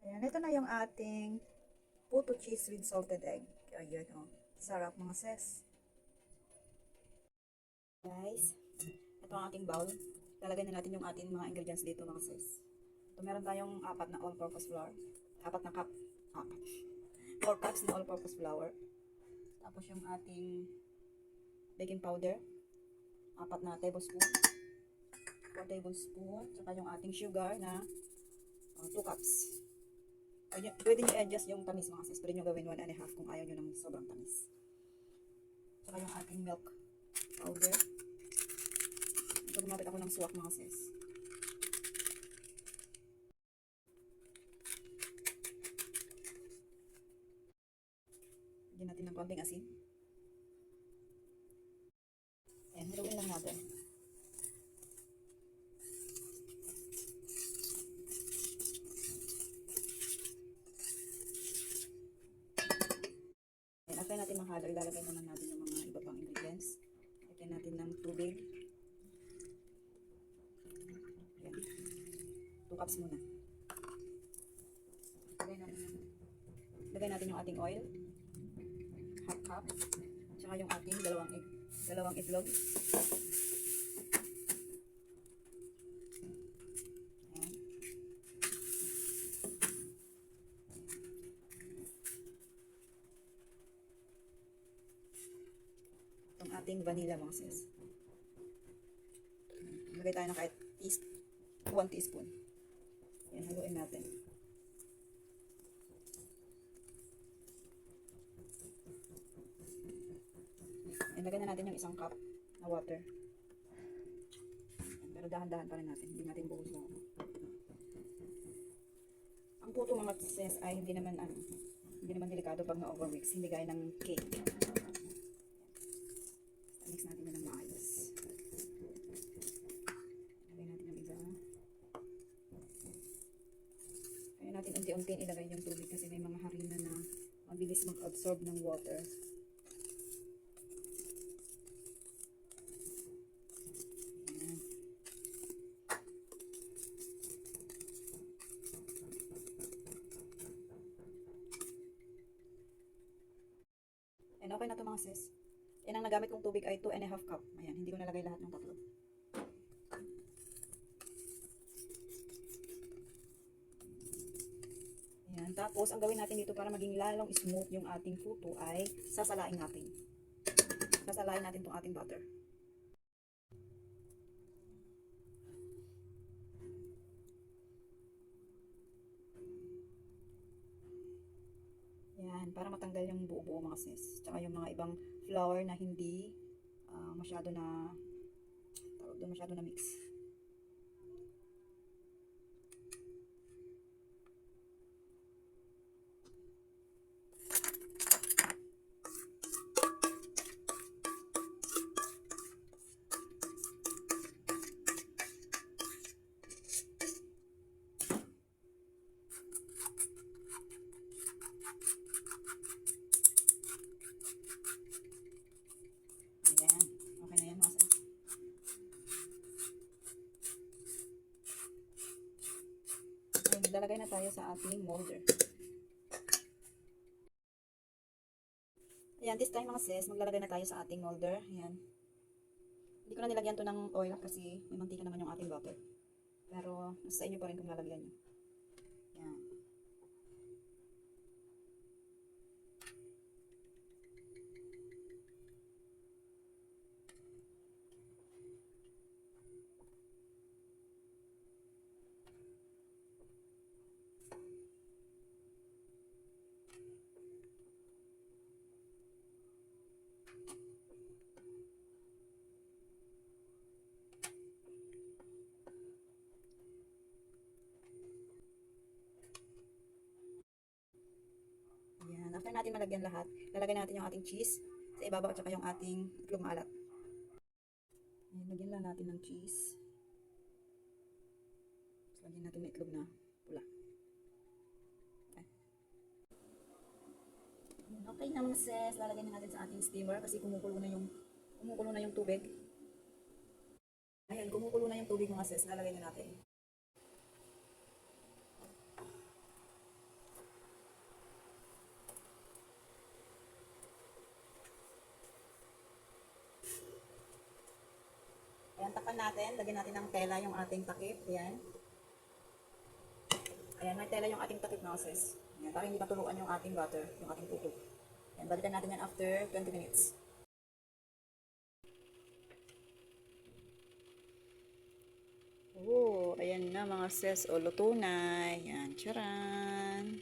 Ayan, ito na yung ating puto cheese with salted egg. Ayan, oh. Sarap mga sis. Guys, ito ang ating bowl. Lalagay na natin yung ating mga ingredients dito mga sis. Ito meron tayong 4 na all-purpose flour. 4 na cup. 4 cups na all-purpose flour. Tapos yung ating baking powder. 4 na tablespoon. 4 tablespoon. Saka yung ating sugar na 2 cups. Pwede nyo i-adjust yung tamis mga sis. Pwede nyo gawin 1.5 kung ayaw nyo ng sobrang tamis. Saka yung ating milk powder. Ito gumamit ako ng suwak mga sis. Lagyan natin ng konting asin. Ayan, haluin lang natin. After natin mahalo, ilalagay naman natin yung mga iba pang ingredients. Lagyan natin ng tubig. Ayan. 2 cups muna. Lagay natin yung ating oil. Half cup. Tsaka yung ating dalawang itlog. Ayan. Itong ating vanilla mga sis. Lagay tayo ng kahit 1 teaspoon. Ayan, haluin natin. Ilagay na natin yung 1 cup na water. Pero dahan-dahan pa rin natin. Hindi natin buhos na. Ang puto mga sis ay hindi naman delikado pag na-overmix. Hindi gaya ng cake. Mix natin na ng maayos. Ilagay natin yung iba. Kaya natin unti-unti ilagay yung tubig kasi may mga harina na mabilis mag-absorb ng water. And okay na ito mga sis. Yan ang nagamit kong tubig ay 2.5 cup. Ayan, hindi ko nalagay lahat ng tatlo. Ayan, tapos ang gawin natin dito para maging lalong smooth yung ating puto ay sasalain natin. Sasalain natin itong ating butter. Yan, para matanggal yung buo-buo mga sis. Tsaka yung mga ibang flour na hindi masyado na mix. Maglalagay na tayo sa ating molder. Ayan, this time mga sis, maglalagay na tayo sa ating molder. Ayan. Hindi ko na nilagyan to ng oil kasi may mantika naman yung ating butter. Pero, nasa inyo pa rin kung lalagyan nyo. Ayan. Ayan, after natin malagyan lahat, lalagay natin yung ating cheese sa ibabaw at saka yung ating itlog maalat. Ayan, lagyan lang natin ng cheese. Lagyan natin ng itlog na pula. Okay na mga sis, lalagyan na natin sa ating steamer kasi kumukulo na yung tubig. Ayan, kumukulo na yung tubig mga sis, lalagyan na natin. Ayan, takpan natin. Lagyan natin ng tela yung ating takip. Ayan. Ayan, may tela yung ating takip mga sis. Ayan, para hindi matuluan yung ating butter, yung ating tutok. Ayan, balikan natin yan after 20 minutes. Oh, ayan na mga sis. O, luto na. Ayan, charan.